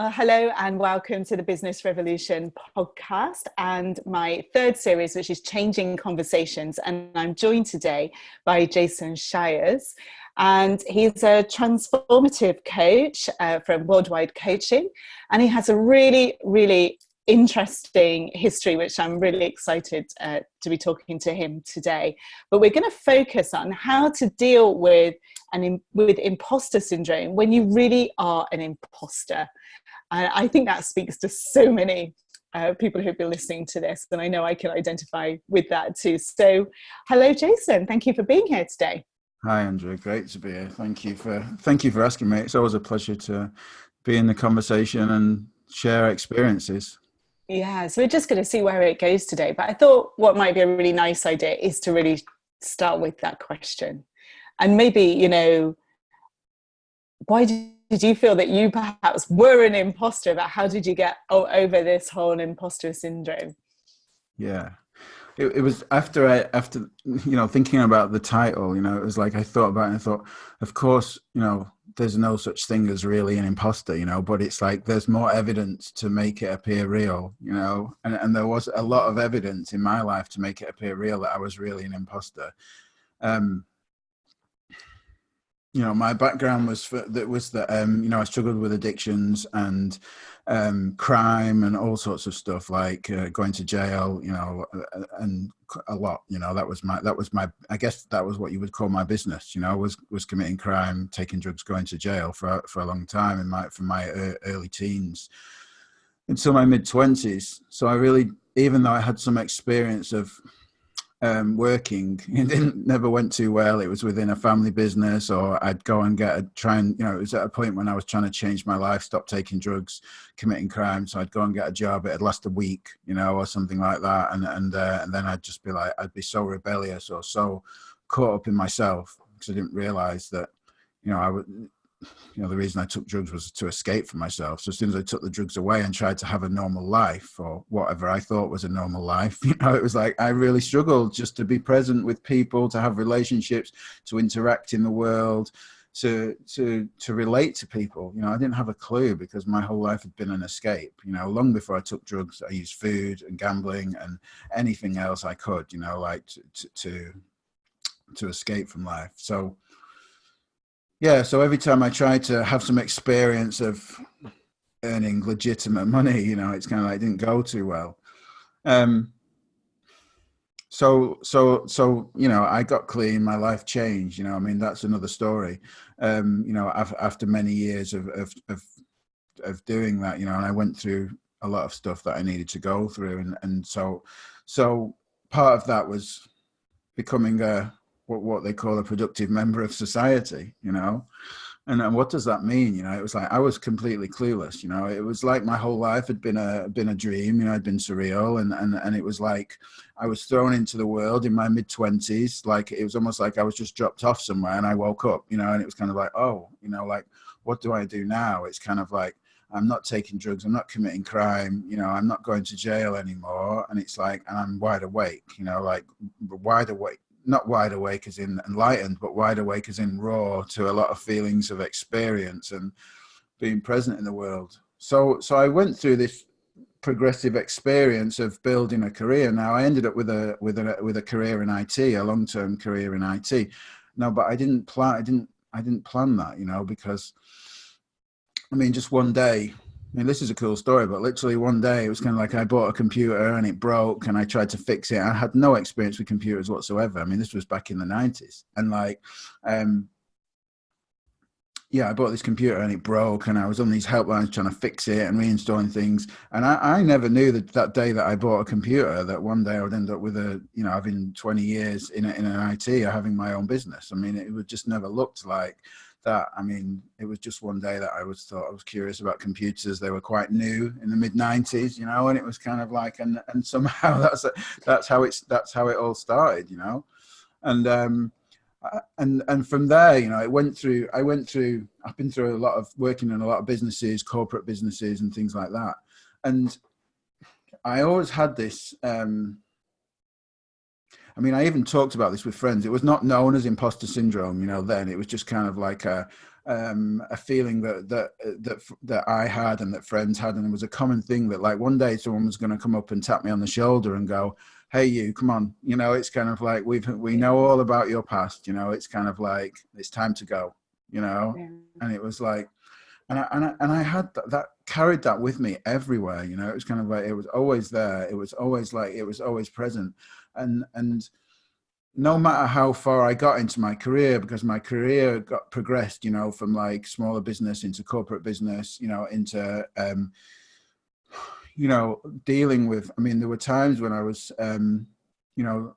Hello and welcome to the Business Revolution podcast and my third series, which is Changing Conversations. And I'm joined today by Jason Shiers. And he's a transformative coach from Worldwide Coaching. And he has a really interesting history, which I'm really excited to be talking to him today. But we're going to focus on how to deal with imposter syndrome when you really are an imposter. And I think that speaks to so many people who've been listening to this, and I know I can identify with that too. So, hello, Jason. Thank you for being here today. Hi, Andrew. Great to be here. Thank you for asking me. It's always a pleasure to be in the conversation and share experiences. Yeah, so we're just going to see where it goes today. But I thought what might be a really nice idea is to really start with that question, and maybe why did you feel that you perhaps were an imposter? But how did you get over this whole imposter syndrome? Yeah, it was after thinking about the title. It was like I thought about it and I thought, of course, there's no such thing as really an imposter, but it's like there's more evidence to make it appear real, and there was a lot of evidence in my life to make it appear real that I was really an imposter. My background was that I struggled with addictions and crime and all sorts of stuff, like going to jail, and a lot. That was my I guess that was what you would call my business. Was committing crime, taking drugs, going to jail for a long time from my early teens until my mid-20s. So I really, even though I had some experience of working, it never went too well. It was within a family business, or I'd go and it was at a point when I was trying to change my life, stop taking drugs, committing crime. So I'd go and get a job. It'd last a week, or something like that. And then I'd just be like, I'd be so rebellious or so caught up in myself because I didn't realize that, I would, the reason I took drugs was to escape from myself. So as soon as I took the drugs away and tried to have a normal life, or whatever I thought was a normal life, it was like I really struggled just to be present with people, to have relationships, to interact in the world, to relate to people. I didn't have a clue because my whole life had been an escape. Long before I took drugs, I used food and gambling and anything else I could, like to escape from life. So yeah, so every time I tried to have some experience of earning legitimate money, it's kind of like it didn't go too well. So I got clean, my life changed. That's another story. After many years of doing that, and I went through a lot of stuff that I needed to go through, and so part of that was becoming what they call a productive member of society, and what does that mean? It was like I was completely clueless. It was like my whole life had been a dream. I'd been surreal, and it was like I was thrown into the world in my mid-20s. Like it was almost like I was just dropped off somewhere, and I woke up. And it was kind of like, oh, like what do I do now? It's kind of like I'm not taking drugs, I'm not committing crime, I'm not going to jail anymore, and it's like, and I'm wide awake. Like wide awake. Not wide awake as in enlightened, but wide awake as in raw to a lot of feelings of experience and being present in the world. So I went through this progressive experience of building a career. Now I ended up with a career in IT, a long-term career in IT. No, but I didn't plan that, because just one day. This is a cool story, but literally one day it was kind of like I bought a computer and it broke and I tried to fix it. I had no experience with computers whatsoever. This was back in the 90s. And I bought this computer and it broke and I was on these helplines trying to fix it and reinstalling things. And I never knew that day that I bought a computer, that one day I would end up with having 20 years in an IT or having my own business. It would just never looked like that. It was just one day that I was curious about computers. They were quite new in the mid 90s, and it was kind of like, and somehow that's how it all started, and from there, I've been through a lot of working in a lot of businesses, corporate businesses and things like that. And I always had this, I even talked about this with friends. It was not known as imposter syndrome, then. It was just kind of like a a feeling that I had and that friends had, and it was a common thing that like one day someone was going to come up and tap me on the shoulder and go, "Hey, you, come on," you know. It's kind of like we know all about your past, you know. It's kind of like it's time to go, you know. Yeah. And it was like, and I had that carried that with me everywhere, you know. It was kind of like it was always there. It was always like it was always present, and no matter how far I got into my career, because my career got progressed, you know, from like smaller business into corporate business, you know, into, you know, dealing with, I mean, there were times when I was, you know,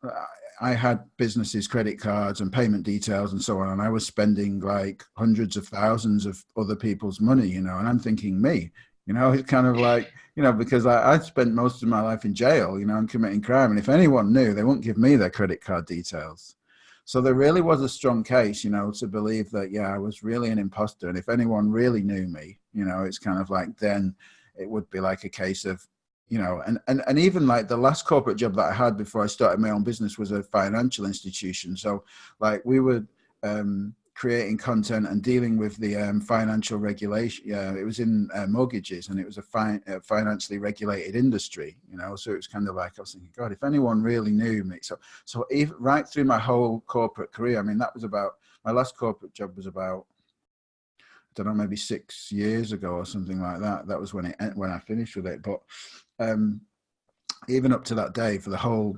I had businesses, credit cards and payment details and so on. And I was spending like hundreds of thousands of other people's money, you know, and I'm thinking me, you know, it's kind of like, you know, because I'd spent most of my life in jail, you know, and committing crime. And if anyone knew, they wouldn't give me their credit card details. So there really was a strong case, you know, to believe that, yeah, I was really an imposter. And if anyone really knew me, you know, it's kind of like, then it would be like a case of, you know, and even like the last corporate job that I had before I started my own business was a financial institution. So like we were creating content and dealing with the financial regulation. Yeah, it was in mortgages, and it was a financially regulated industry, you know. So it was kind of like, I was thinking, God, if anyone really knew me. So even right through my whole corporate career, I mean, that was about, my last corporate job was about, I don't know, maybe 6 years ago or something like that. That was when I finished with it. But even up to that day, for the whole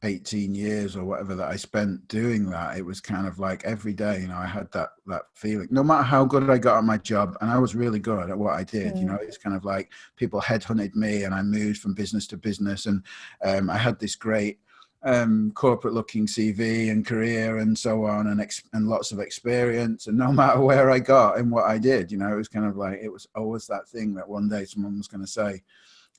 18 years or whatever that I spent doing that, it was kind of like every day, you know, I had that feeling, no matter how good I got at my job, and I was really good at what I did, you know. It's kind of like people headhunted me and I moved from business to business, and I had this great corporate looking CV and career and so on, and lots of experience, and no matter where I got and what I did, you know, it was kind of like, it was always that thing that one day someone was going to say,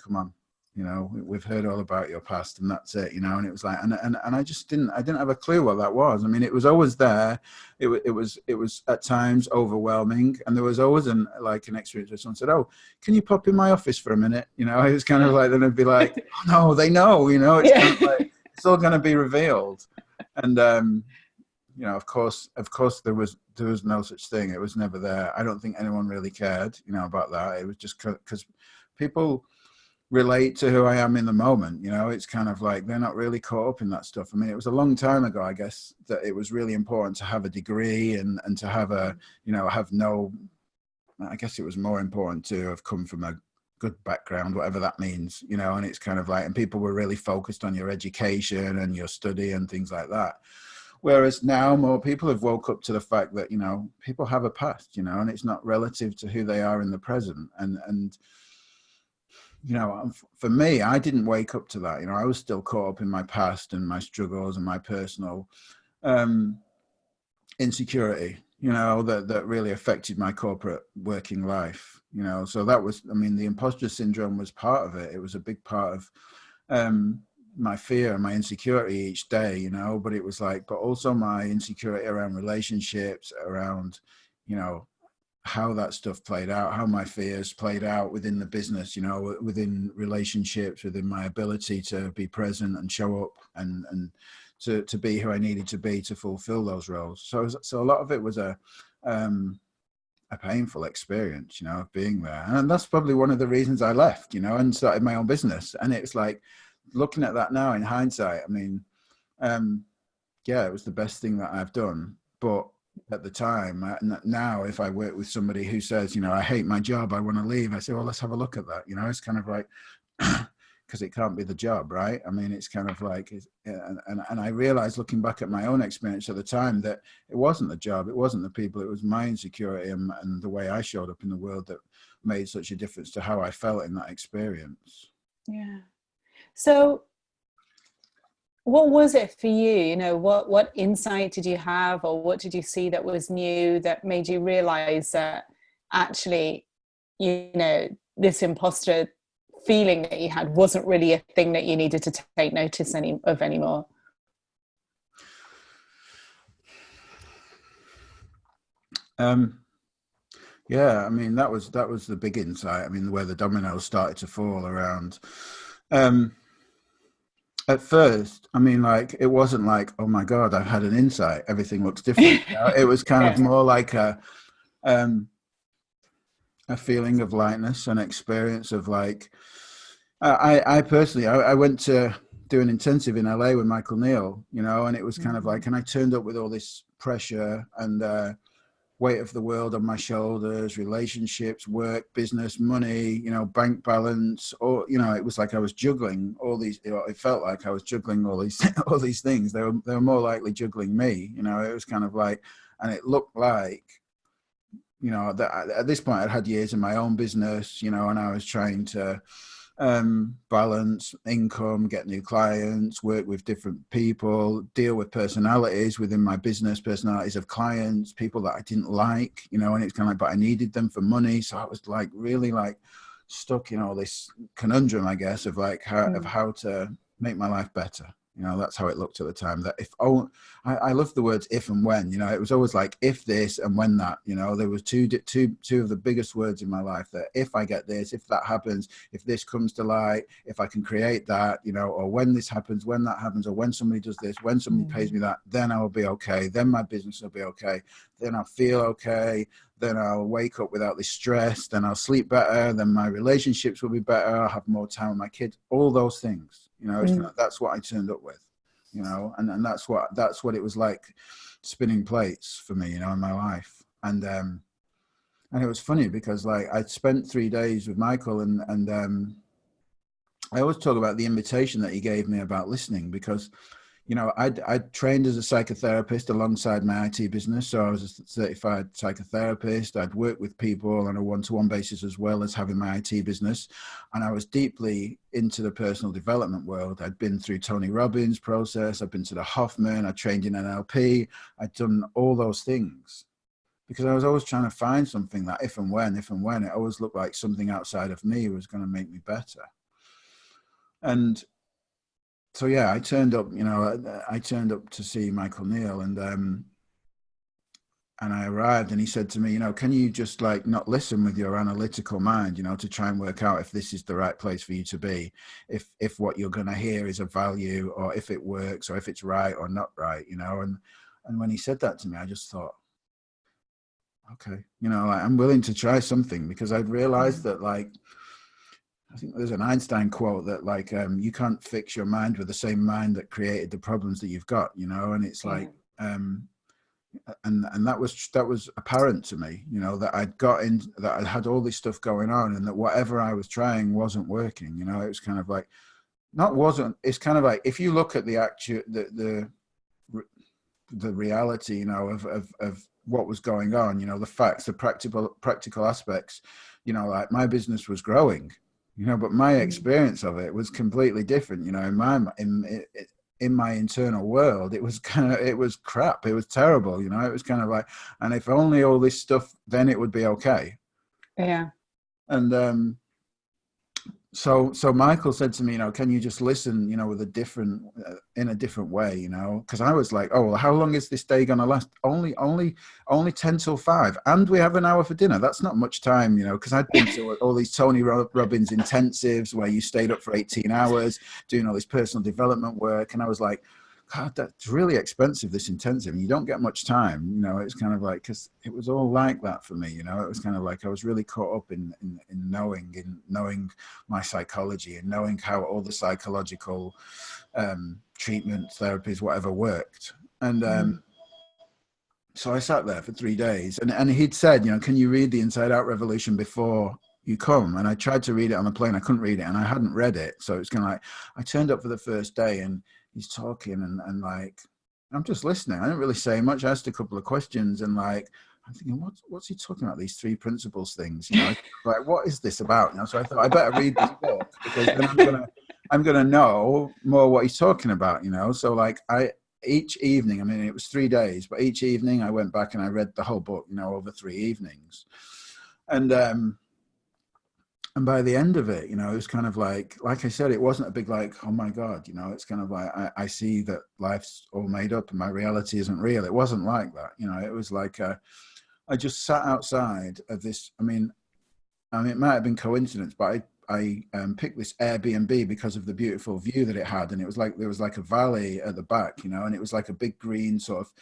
come on, you know, we've heard all about your past and that's it, you know. And it was like, and I just didn't have a clue what that was. I mean, it was always there. It was at times overwhelming, and there was always an experience where someone said, "Oh, can you pop in my office for a minute?" You know, it was kind of like, then it'd be like, "Oh no, they know," you know. It's kind of like, it's all going to be revealed. And you know, of course there was no such thing. It was never there. I don't think anyone really cared, you know, about that. It was just because people relate to who I am in the moment, you know. It's kind of like they're not really caught up in that stuff. I mean, it was a long time ago, I guess, that it was really important to have a degree and to have a, you know, I guess it was more important to have come from a good background, whatever that means, you know. And it's kind of like, and people were really focused on your education and your study and things like that. Whereas now more people have woke up to the fact that, you know, people have a past, you know, and it's not relative to who they are in the present. And you know, for me, I didn't wake up to that. You know, I was still caught up in my past and my struggles and my personal insecurity, you know, that really affected my corporate working life, you know. So that was, I mean, the imposter syndrome was part of it. It was a big part of my fear and my insecurity each day, you know. But it was like, but also my insecurity around relationships, around, you know, how that stuff played out, how my fears played out within the business, you know, within relationships, within my ability to be present and show up and to be who I needed to be to fulfill those roles. So a lot of it was a painful experience, you know, of being there. And that's probably one of the reasons I left, you know, and started my own business. And it's like, looking at that now in hindsight, I mean, yeah, it was the best thing that I've done. But at the time, now if I work with somebody who says, you know, I hate my job, I want to leave, I say, well, let's have a look at that. You know, it's kind of like, because it can't be the job, right? I mean, it's kind of like, and I realized looking back at my own experience at the time that it wasn't the job, it wasn't the people, it was my insecurity and the way I showed up in the world that made such a difference to how I felt in that experience. Yeah. So what was it for you? You know, what insight did you have, or what did you see that was new that made you realize that actually, you know, this imposter feeling that you had wasn't really a thing that you needed to take notice of anymore? Yeah, I mean, that was the big insight. I mean, where the dominoes started to fall around. At first, I mean, like, it wasn't like, oh my God, I've had an insight, everything looks different. You know? It was kind of more like um, a feeling of lightness, an experience of like, I personally, I went to do an intensive in LA with Michael Neal, you know, and it was kind of like, and I turned up with all this pressure and weight of the world on my shoulders, relationships, work, business, money, you know, bank balance, or, you know, it was like I was juggling all these, you know, it felt like I was juggling all these, all these things. They were more likely juggling me, you know, it was kind of like, and it looked like, you know, that at this point I'd had years in my own business, you know, and I was trying to balance income, get new clients, work with different people, deal with personalities within my business, personalities of clients, people that I didn't like, you know, and it's kind of like, but I needed them for money. So I was like really like stuck in all this conundrum, I guess, of like how to make my life better. You know, that's how it looked at the time. That if, oh, I love the words if and when, you know, it was always like if this and when that, you know, there was two of the biggest words in my life, that if I get this, if that happens, if this comes to light, if I can create that, you know, or when this happens, when that happens, or when somebody does this, when somebody pays me that, then I will be okay. Then my business will be okay. Then I'll feel okay. Then I'll wake up without this stress. Then I'll sleep better. Then my relationships will be better. I'll have more time with my kids. All those things, you know, that's what I turned up with, you know, and that's what it was like spinning plates for me, you know, in my life. And it was funny because like I'd spent 3 days with Michael and I always talk about the invitation that he gave me about listening, because you know, I'd trained as a psychotherapist alongside my IT business. So I was a certified psychotherapist. I'd worked with people on a one-to-one basis as well as having my IT business. And I was deeply into the personal development world. I'd been through Tony Robbins' process. I'd been to the Hoffman. I trained in NLP. I'd done all those things because I was always trying to find something that if and when, it always looked like something outside of me was going to make me better. And so yeah, I turned up, you know, I turned up to see Michael Neal, and I arrived and he said to me, you know, can you just like not listen with your analytical mind, you know, to try and work out if this is the right place for you to be, if what you're going to hear is of value, or if it works, or if it's right or not right, you know. And when he said that to me, I just thought, okay, you know, like, I'm willing to try something, because I'd realized that like, I think there's an Einstein quote that like, you can't fix your mind with the same mind that created the problems that you've got, you know. And it's like, and that was apparent to me, you know, that that I had all this stuff going on, and that whatever I was trying wasn't working, you know. It was kind of like, it's kind of like, if you look at the actual, the reality, you know, of what was going on, you know, the facts, the practical aspects, you know, like my business was growing, you know, but my experience of it was completely different, you know. In my internal world, it was crap. It was terrible, you know. It was kind of like, and if only all this stuff, then it would be okay. Yeah. And so Michael said to me, you know, can you just listen, you know, with in a different way, you know? Because I was like, oh, well, how long is this day going to last? Only 10 till 5, and we have an hour for dinner. That's not much time, you know, because I'd been to all these Tony Robbins intensives where you stayed up for 18 hours doing all this personal development work. And I was like, God, that's really expensive, this intensive, and you don't get much time, you know. It's kind of like, because it was all like that for me, you know. It was kind of like I was really caught up in knowing my psychology, and knowing how all the psychological treatment, therapies, whatever worked. And so I sat there for 3 days, and he'd said, you know, can you read the Inside Out Revolution before you come? And I tried to read it on the plane. I couldn't read it, and I hadn't read it. So it's kind of like, I turned up for the first day, and he's talking, and like, I'm just listening. I didn't really say much. I asked a couple of questions, and like, I'm thinking, what's he talking about? These 3 principles things, you know? Like, what is this about? You know? So I thought I better read this book, because then I'm gonna know more what he's talking about, you know. So like, each evening, I mean, it was 3 days, but each evening I went back and I read the whole book, you know, over 3 evenings, and by the end of it, you know, it was kind of like I said, it wasn't a big like, oh my God, you know. It's kind of like, I see that life's all made up and my reality isn't real. It wasn't like that, you know. It was like, I just sat outside of this. I mean, it might have been coincidence, but I picked this Airbnb because of the beautiful view that it had. And it was like, there was like a valley at the back, you know, and it was like a big green sort of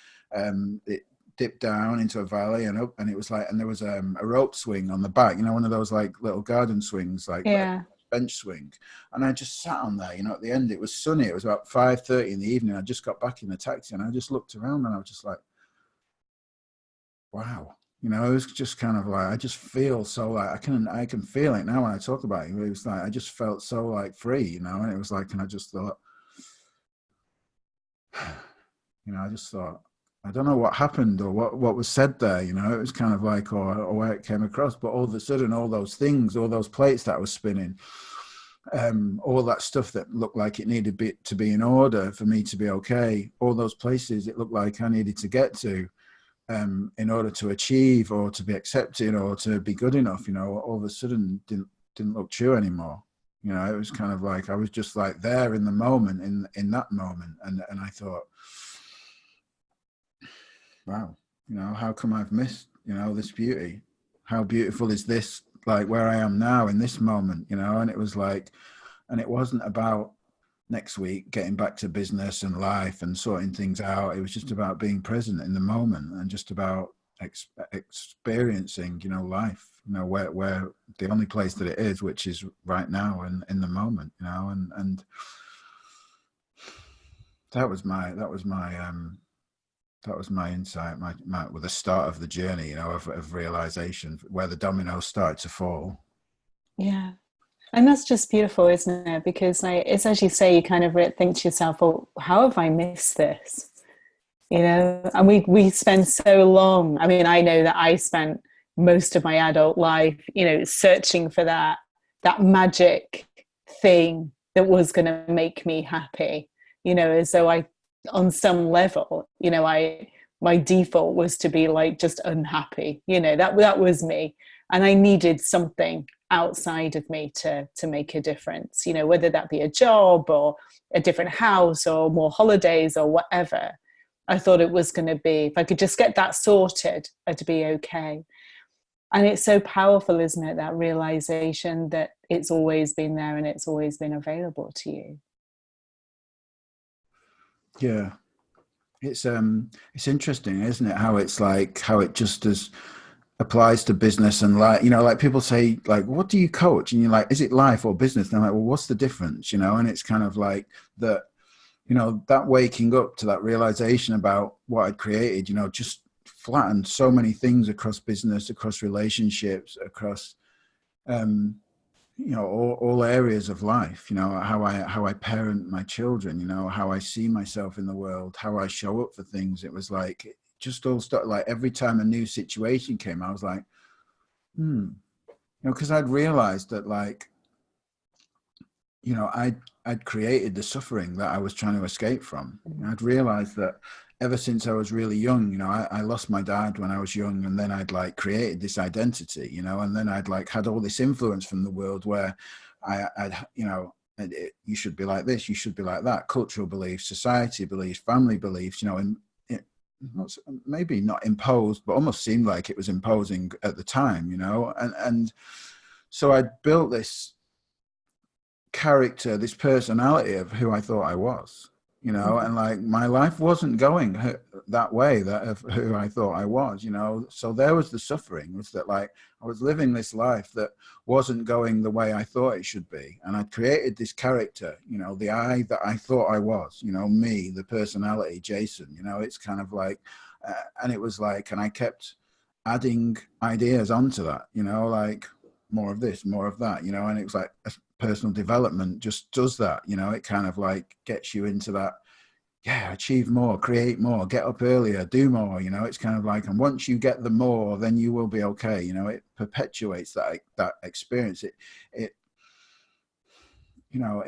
dipped down into a valley and up, and it was like, and there was a rope swing on the back, you know, one of those like little garden swings, like Yeah. bench swing. And I just sat on there, you know. At the end, it was sunny. It was about 5:30 in the evening. I just got back in the taxi and I just looked around and I was just like, wow. You know, it was just kind of like, I just feel so like, I can feel it now when I talk about it. It was like, I just felt so like free, you know. And it was like, and I just thought, you know, I just thought, I don't know what happened or what was said there, you know. It was kind of like, or where it came across, but all of a sudden, all those things, all those plates that I was spinning, all that stuff that looked like it needed to be in order for me to be okay, all those places it looked like I needed to get to in order to achieve or to be accepted or to be good enough, you know, all of a sudden didn't look true anymore. You know, it was kind of like I was just like there in the moment, in that moment, and I thought, wow, you know, how come I've missed, you know, this beauty? How beautiful is this, like where I am now in this moment, you know? And it was like, and it wasn't about next week getting back to business and life and sorting things out. It was just about being present in the moment and just about experiencing, you know, life, you know, where the only place that it is, which is right now and in the moment, you know, and that was my insight, my with the start of the journey, you know, of realization, where the dominoes started to fall. Yeah. And that's just beautiful, isn't it? Because like, it's as you say, you kind of think to yourself, well, how have I missed this? You know, and we spend so long. I mean, I know that I spent most of my adult life, you know, searching for that magic thing that was going to make me happy. You know, as though I, on some level, you know, my default was to be like just unhappy. You know, that was me, and I needed something outside of me to make a difference. You know, whether that be a job or a different house or more holidays or whatever. I thought it was going to be, if I could just get that sorted, I'd be okay. And it's so powerful, isn't it? That realization that it's always been there and it's always been available to you. Yeah. It's interesting, isn't it? How it's like, how it just as applies to business and like, you know, like people say, like, what do you coach? And you're like, is it life or business? And I'm like, well, what's the difference? You know, and it's kind of like that, you know, that waking up to that realization about what I'd created, you know, just flattened so many things across business, across relationships, across, you know, all areas of life, you know, how I parent my children, you know, how I see myself in the world, how I show up for things. It was like, it just all started, like every time a new situation came, I was like, you know, because I'd realized that, like, you know, I'd created the suffering that I was trying to escape from. And I'd realized that ever since I was really young, you know, I lost my dad when I was young, and then I'd like created this identity, you know, and then I'd like had all this influence from the world where I'd, you know, you should be like this, you should be like that, cultural beliefs, society beliefs, family beliefs, you know, and it, maybe not imposed, but almost seemed like it was imposing at the time, you know, and so I built this character, this personality of who I thought I was, you know, and like my life wasn't going that way, that of who I thought I was, you know. So there was the suffering, was that like I was living this life that wasn't going the way I thought it should be, and I'd created this character, you know, the I that I thought I was, you know, me, the personality, Jason, you know. It's kind of like, and it was like, and I kept adding ideas onto that, you know, like more of this, more of that, you know, and it was like personal development just does that, you know. It kind of like gets you into that, yeah, achieve more, create more, get up earlier, do more, you know. It's kind of like, and once you get the more, then you will be okay, you know. It perpetuates that experience. It you know,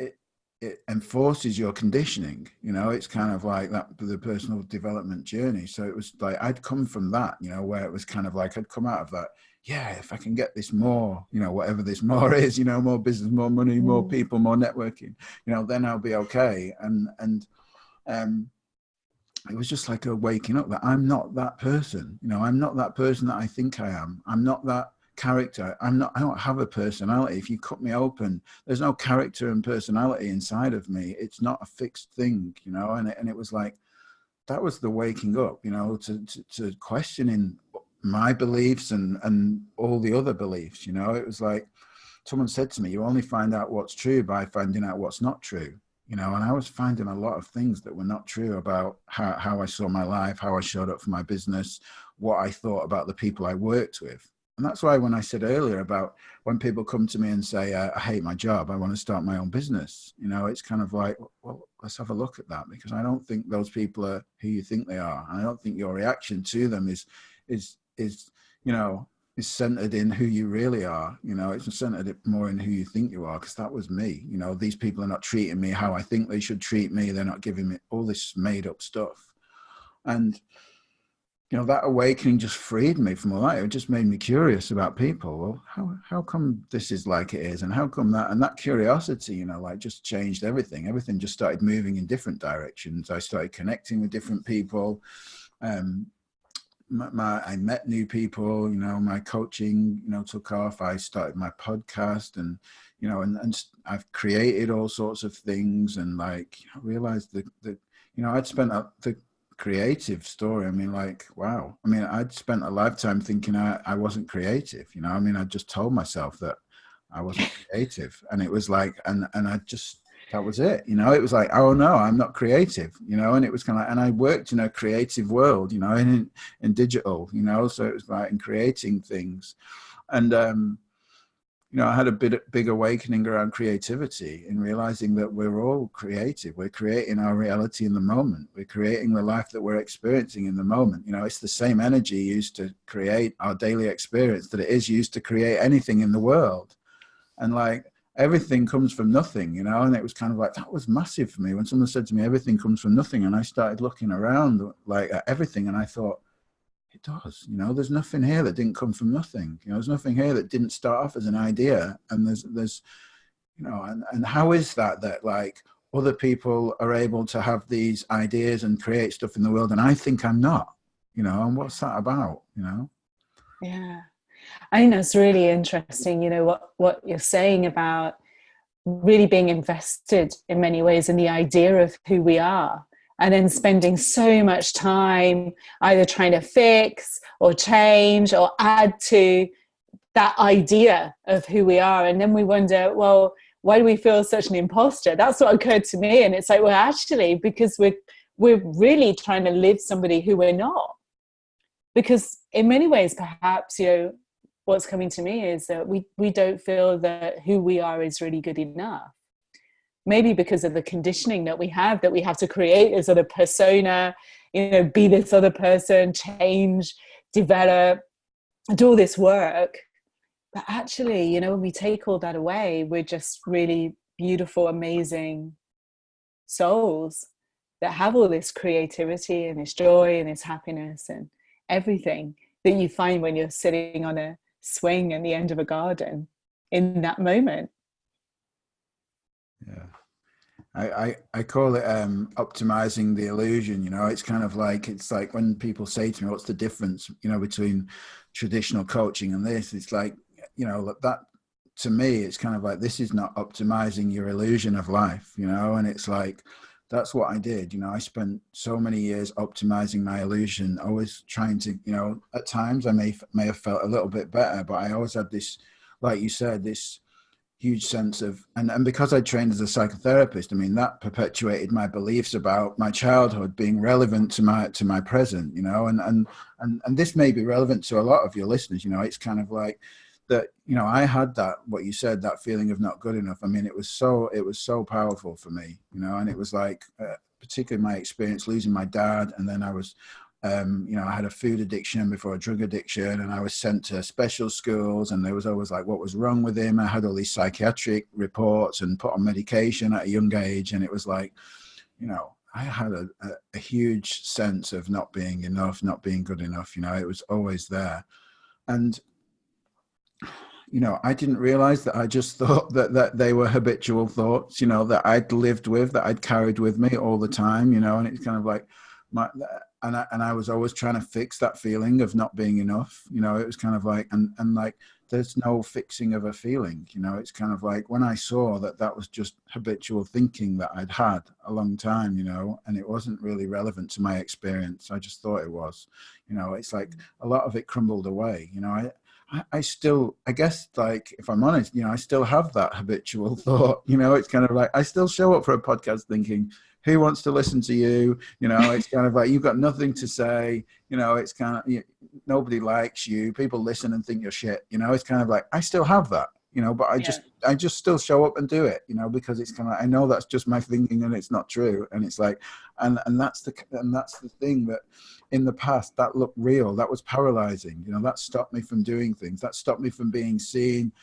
it enforces your conditioning, you know. It's kind of like that, the personal development journey. So it was like I'd come from that, you know, where it was kind of like I'd come out of that, yeah, if I can get this more, you know, whatever this more is, you know, more business, more money, more people, more networking, you know, then I'll be okay. And it was just like a waking up that I'm not that person, you know. I'm not that person that I think I am. I'm not that character. I don't have a personality. If you cut me open, there's no character and personality inside of me. It's not a fixed thing, you know. And it was like, that was the waking up, you know, to questioning my beliefs and all the other beliefs. You know, it was like someone said to me, you only find out what's true by finding out what's not true. You know, and I was finding a lot of things that were not true about how I saw my life, how I showed up for my business, what I thought about the people I worked with. And that's why when I said earlier about when people come to me and say, I hate my job, I want to start my own business, you know, it's kind of like, well, let's have a look at that, because I don't think those people are who you think they are. And I don't think your reaction to them is, you know, is centered in who you really are. You know, it's centered more in who you think you are, because that was me. You know, these people are not treating me how I think they should treat me. They're not giving me all this made up stuff. And, you know, that awakening just freed me from all that. It just made me curious about people. Well, how come this is like it is? And how come that? And that curiosity, you know, like just changed everything. Everything just started moving in different directions. I started connecting with different people. I met new people, you know, my coaching, you know, took off. I started my podcast, and, you know, and I've created all sorts of things, and like I realized that, you know, I'd spent the creative story. I mean, like, wow. I mean, I'd spent a lifetime thinking I wasn't creative, you know. I mean, I just told myself that I wasn't creative, and it was like, and I just, that was it, you know. It was like, oh no, I'm not creative, you know. And it was kind of, and I worked in a creative world, you know, in digital, you know, so it was like in creating things. And you know, I had a big awakening around creativity, in realizing that we're all creative. We're creating our reality in the moment. We're creating the life that we're experiencing in the moment. You know, it's the same energy used to create our daily experience that it is used to create anything in the world. And like, everything comes from nothing, you know. And it was kind of like, that was massive for me when someone said to me, everything comes from nothing. And I started looking around like at everything, and I thought, it does, you know. There's nothing here that didn't come from nothing, you know. There's nothing here that didn't start off as an idea. And there's you know, and how is that like other people are able to have these ideas and create stuff in the world, and I think I'm not, you know. And what's that about, you know? Yeah, I think that's really interesting, you know, what you're saying about really being invested in many ways in the idea of who we are, and then spending so much time either trying to fix or change or add to that idea of who we are. And then we wonder, well, why do we feel such an imposter? That's what occurred to me. And it's like, well, actually, because we're really trying to live somebody who we're not. Because in many ways, perhaps, you know, what's coming to me is that we don't feel that who we are is really good enough. Maybe because of the conditioning that we have to create this other persona, you know, be this other person, change, develop, do all this work. But actually, you know, when we take all that away, we're just really beautiful, amazing souls that have all this creativity and this joy and this happiness and everything that you find when you're sitting on a swing at the end of a garden in that moment. Yeah. I call it optimizing the illusion. You know, it's kind of like, it's like when people say to me, what's the difference, you know, between traditional coaching and this? It's like, you know, that to me, it's kind of like, this is not optimizing your illusion of life, you know. And it's like, that's what I did. You know, I spent so many years optimizing my illusion, always trying to, you know, at times I may have felt a little bit better, but I always had this, like you said, this huge sense of, and because I trained as a psychotherapist, I mean, that perpetuated my beliefs about my childhood being relevant to my present, you know. And this may be relevant to a lot of your listeners. You know, it's kind of like that, you know, I had that, what you said, that feeling of not good enough. I mean, it was so powerful for me, you know. And it was like, particularly my experience losing my dad, and then I was you know, I had a food addiction before a drug addiction, and I was sent to special schools, and there was always like, what was wrong with him? I had all these psychiatric reports and put on medication at a young age. And it was like, you know, I had a huge sense of not being enough, not being good enough. You know, it was always there. And, you know, I didn't realize that. I just thought that they were habitual thoughts, you know, that I'd lived with, that I'd carried with me all the time, you know. And it's kind of like, my, and I was always trying to fix that feeling of not being enough. You know, it was kind of like, and like, there's no fixing of a feeling. You know, it's kind of like when I saw that that was just habitual thinking that I'd had a long time, you know, and it wasn't really relevant to my experience. I just thought it was, you know, it's like a lot of it crumbled away. You know, I still, I guess, like, if I'm honest, you know, I still have that habitual thought. You know, it's kind of like, I still show up for a podcast thinking, who wants to listen to you? You know, it's kind of like, you've got nothing to say. You know, it's kind of, nobody likes you. People listen and think you're shit. You know, it's kind of like, I still have that, you know, but I just still show up and do it, you know, because it's kind of, I know that's just my thinking and it's not true. And it's like, and that's the thing that in the past that looked real, that was paralyzing, you know, that stopped me from doing things, that stopped me from being seen,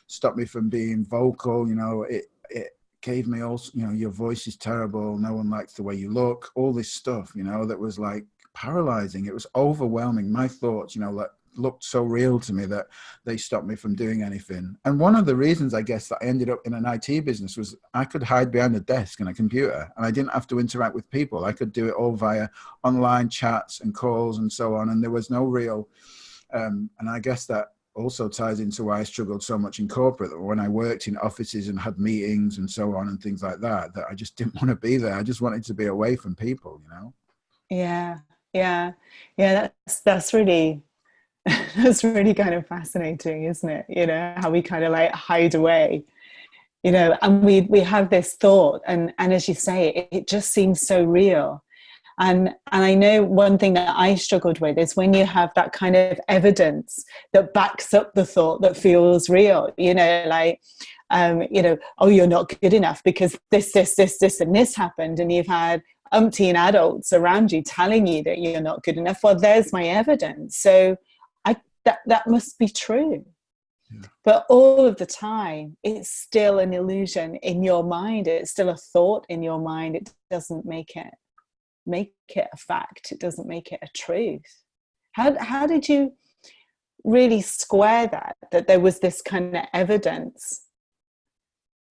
stopped me from being vocal, you know, it gave me also, you know, your voice is terrible, no one likes the way you look, all this stuff, you know, that was like paralyzing. It was overwhelming. My thoughts, you know, like looked so real to me that they stopped me from doing anything. And one of the reasons, I guess, that I ended up in an IT business was I could hide behind a desk and a computer and I didn't have to interact with people. I could do it all via online chats and calls and so on. And there was no real, and I guess that also ties into why I struggled so much in corporate. When I worked in offices and had meetings and so on and things like that, that I just didn't want to be there. I just wanted to be away from people, you know? Yeah. That's really, that's really kind of fascinating, isn't it? You know, how we kind of like hide away, you know, and we have this thought and as you say, it just seems so real. And I know one thing that I struggled with is when you have that kind of evidence that backs up the thought that feels real, you know, like, you know, oh, you're not good enough because this, and this happened. And you've had umpteen adults around you telling you that you're not good enough. Well, there's my evidence. So that must be true. Yeah. But all of the time, it's still an illusion in your mind. It's still a thought in your mind. It doesn't make it a fact. It doesn't make it a truth. How did you really square that there was this kind of evidence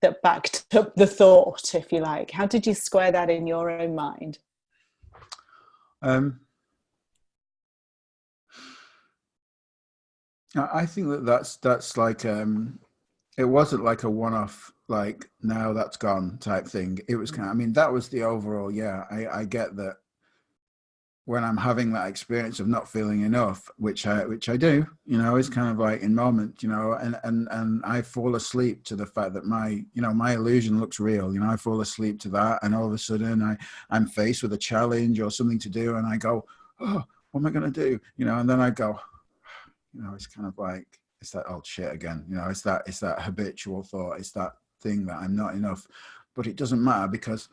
that backed up the thought, if you like? How did you square that in your own mind? I think that's like, it wasn't like a one-off, like now that's gone type thing. It was kind of, I mean, that was the overall, yeah, I get that when I'm having that experience of not feeling enough, which I do, you know, it's kind of like in moment, you know, and I fall asleep to the fact that my illusion looks real, you know, I fall asleep to that. And all of a sudden I'm faced with a challenge or something to do. And I go, oh, what am I going to do? You know, and then I go, you know, it's kind of like, it's that old shit again, you know, it's that habitual thought. It's that thing that I'm not enough, but it doesn't matter because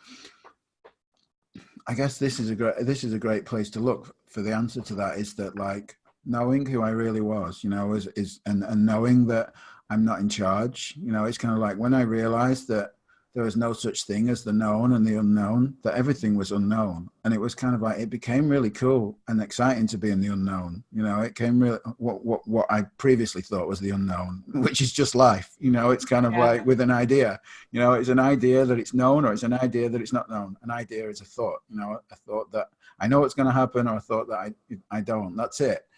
I guess this is a great place to look for the answer to that, is that like knowing who I really was, you know, and knowing that I'm not in charge, you know, it's kind of like when I realized that there was no such thing as the known and the unknown, that everything was unknown. And it was kind of like, it became really cool and exciting to be in the unknown. You know, it came really, what I previously thought was the unknown, which is just life. You know, it's kind of like with an idea, you know, it's an idea that it's known or it's an idea that it's not known. An idea is a thought, you know, a thought that I know what's going to happen or a thought that I don't. That's it.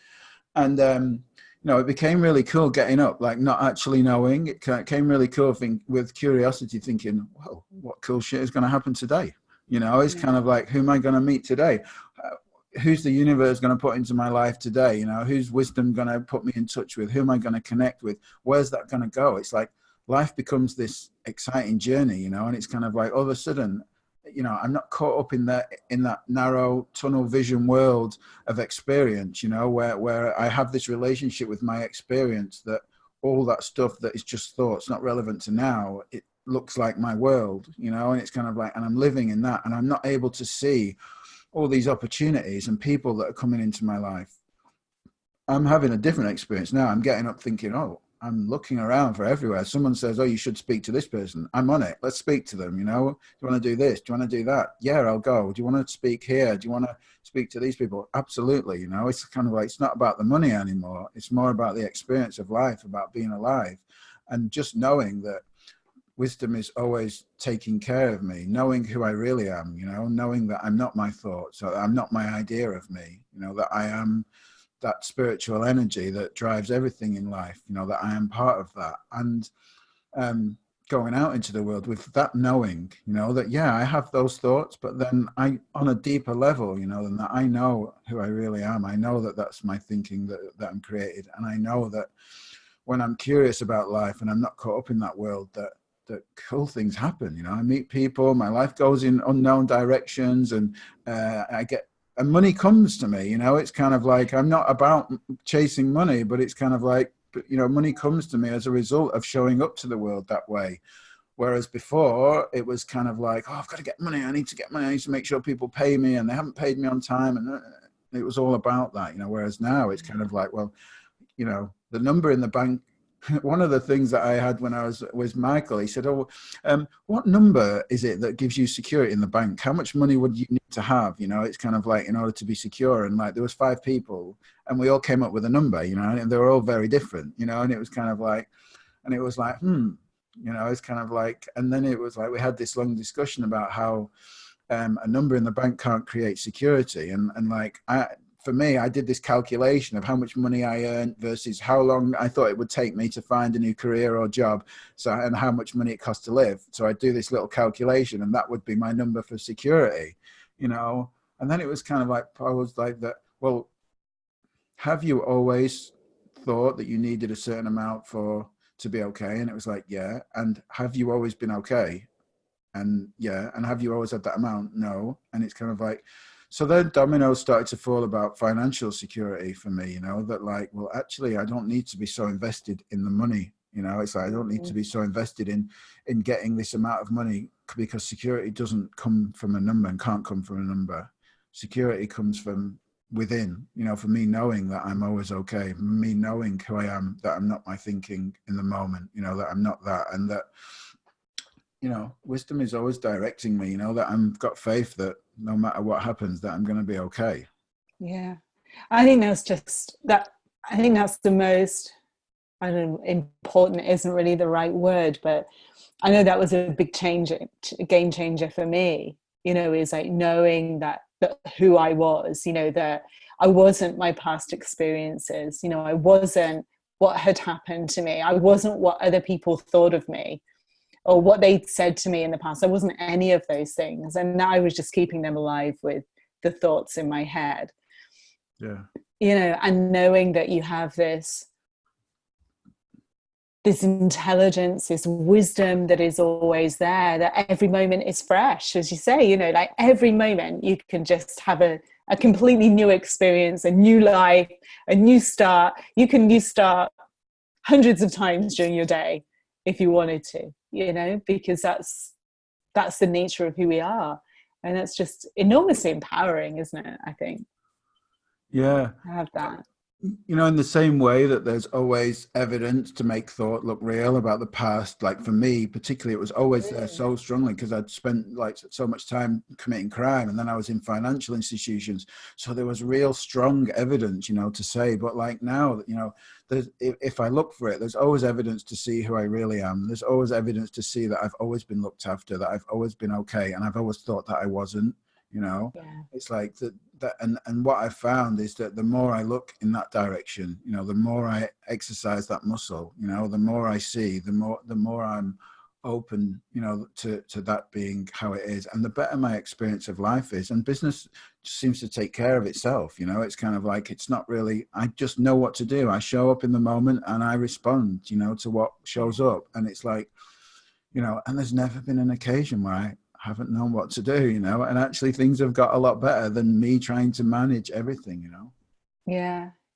And, you know, it became really cool getting up, like not actually knowing. It came really cool with curiosity, thinking, well, what cool shit is going to happen today? You know, it's kind of like, who am I going to meet today? Who's the universe going to put into my life today? You know, who's wisdom going to put me in touch with? Who am I going to connect with? Where's that going to go? It's like life becomes this exciting journey, you know, and it's kind of like all of a sudden, you know, I'm not caught up in that narrow tunnel vision world of experience, you know, where I have this relationship with my experience that all that stuff that is just thoughts, not relevant to now, it looks like my world, you know, and it's kind of like, and I'm living in that and I'm not able to see all these opportunities and people that are coming into my life. I'm having a different experience now. I'm getting up thinking, oh, I'm looking around for everywhere. Someone says, oh, you should speak to this person. I'm on it. Let's speak to them. You know, do you want to do this? Do you want to do that? Yeah, I'll go. Do you want to speak here? Do you want to speak to these people? Absolutely. You know, it's kind of like, it's not about the money anymore. It's more about the experience of life, about being alive. And just knowing that wisdom is always taking care of me, knowing who I really am, you know, knowing that I'm not my thoughts, so I'm not my idea of me, you know, that I am that spiritual energy that drives everything in life, you know, that I am part of that. And going out into the world with that knowing, you know, that, yeah, I have those thoughts, but then I, on a deeper level, you know, than that, I know who I really am. I know that that's my thinking that I'm created. And I know that when I'm curious about life and I'm not caught up in that world, that cool things happen. You know, I meet people, my life goes in unknown directions, and and money comes to me. You know, it's kind of like, I'm not about chasing money, but it's kind of like, you know, money comes to me as a result of showing up to the world that way. Whereas before it was kind of like, oh, I've got to get money. I need to get money. I need to make sure people pay me, and they haven't paid me on time. And it was all about that, you know, whereas now it's kind of like, well, you know, the number in the bank. One of the things that I had when I was with Michael, he said, oh, what number is it that gives you security in the bank? How much money would you need to have? You know, it's kind of like, in order to be secure. And like, there was 5 people and we all came up with a number, you know, and they were all very different, you know, and it was kind of like, and it was like, you know, it's kind of like, and then it was like, we had this long discussion about how a number in the bank can't create security. And like, for me, I did this calculation of how much money I earned versus how long I thought it would take me to find a new career or job. So, and how much money it costs to live. So I do this little calculation, and that would be my number for security, you know? And then it was kind of like, I was like that, well, have you always thought that you needed a certain amount to be okay? And it was like, yeah. And have you always been okay? And yeah. And have you always had that amount? No. And it's kind of like, so then dominoes started to fall about financial security for me, you know, that like, well, actually, I don't need to be so invested in the money. You know, it's like, I don't need to be so invested in getting this amount of money, because security doesn't come from a number and can't come from a number. Security comes from within, you know, for me knowing that I'm always okay, for me knowing who I am, that I'm not my thinking in the moment, you know, that I'm not that, and that, you know, wisdom is always directing me, you know, that I've got faith that no matter what happens, that I'm going to be okay. Yeah. I think that's just that. I think that's the most, I don't know, important isn't really the right word, but I know that was a big change, a game changer for me, you know, is like knowing that who I was, you know, that I wasn't my past experiences, you know, I wasn't what had happened to me. I wasn't what other people thought of me, or what they'd said to me in the past. I wasn't any of those things. And I was just keeping them alive with the thoughts in my head. Yeah. You know, and knowing that you have this intelligence, this wisdom that is always there, that every moment is fresh, as you say, you know, like every moment you can just have a completely new experience, a new life, a new start. You can new start hundreds of times during your day if you wanted to, you know, because that's the nature of who we are. And that's just enormously empowering, isn't it? I think. Yeah. I have that. You know, in the same way that there's always evidence to make thought look real about the past, like for me particularly, it was always there so strongly because I'd spent like so much time committing crime, and then I was in financial institutions, so there was real strong evidence, you know, to say. But like now, you know, if I look for it, there's always evidence to see who I really am. There's always evidence to see that I've always been looked after, that I've always been okay, and I've always thought that I wasn't, you know. It's like that and what I found is that the more I look in that direction, you know, the more I exercise that muscle, you know, the more I see, the more I'm open, you know, to that being how it is, and the better my experience of life is. And business just seems to take care of itself, you know. It's kind of like, it's not really, I just know what to do. I show up in the moment and I respond, you know, to what shows up. And it's like, you know, and there's never been an occasion where I haven't known what to do, you know, and actually things have got a lot better than me trying to manage everything, you know.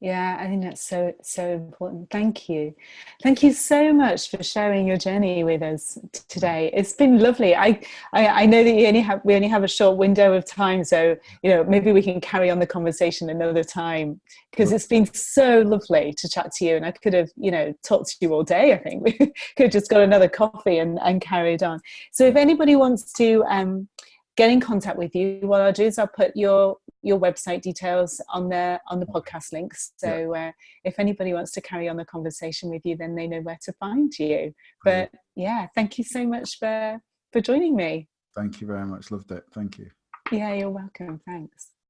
Yeah, I think that's so important. Thank you so much for sharing your journey with us today. It's been lovely. I know that we only have a short window of time, so you know, maybe we can carry on the conversation another time, because it's been so lovely to chat to you, and I could have, you know, talked to you all day. I think we could have just got another coffee and carried on. So if anybody wants to get in contact with you, what I'll do is I'll put your your website details on the podcast links. So if anybody wants to carry on the conversation with you, then they know where to find you. But yeah, thank you so much for joining me. Thank you very much. Loved it. Thank you. Yeah, you're welcome. Thanks.